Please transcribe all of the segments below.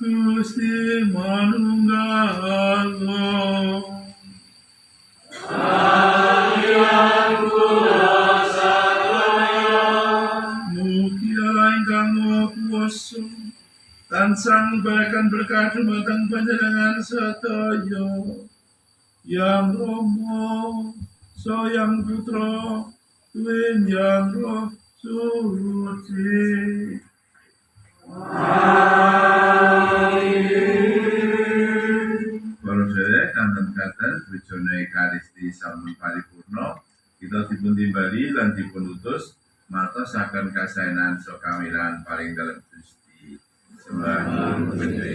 Gusti manunggal mugia ingkang kuwasa tansah memberikan berkah dumateng panjenengan sedaya yang Rama sayang Putra Tuwin yang Roh Suci. Para sedherek kanten katen bujana Ekaristi sampun paripurna, kita dipun timbali lan dipun utus martosaken kasaenan sakamilan paring dalem Gusti. Sembah nuwun Gusti.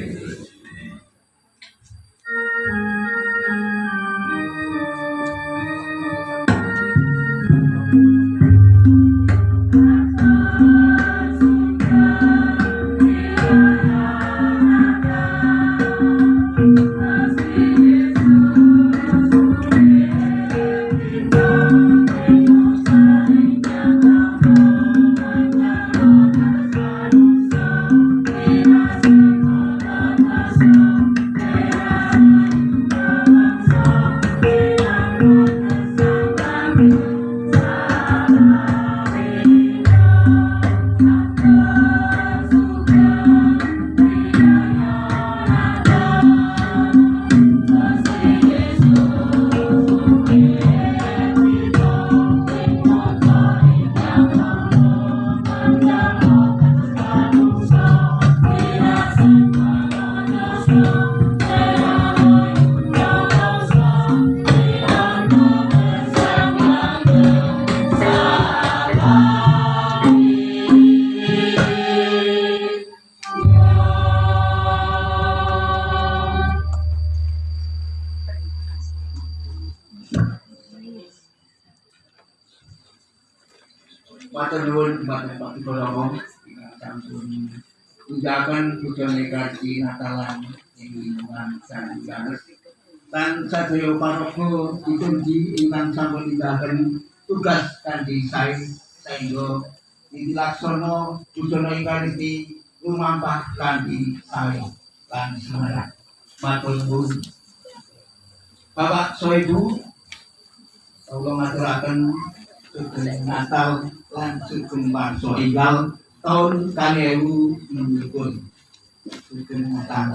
Matur nuwun Bapak Kepala sampun unjakan bujana Ekaristi Natalan ing Sang Janes lan sadaya paraga dipunji ingkang sampun nindakaken tugas kanthi sae saengga dilaksana bujana Ekaristi lumampah kanthi sae lan semangat. Matur nuwun Bapak Soebu, kula maturaken sugeng Natal lan sugeng Warsa Enggal tahun 2000 menipun. Sugeng Natal.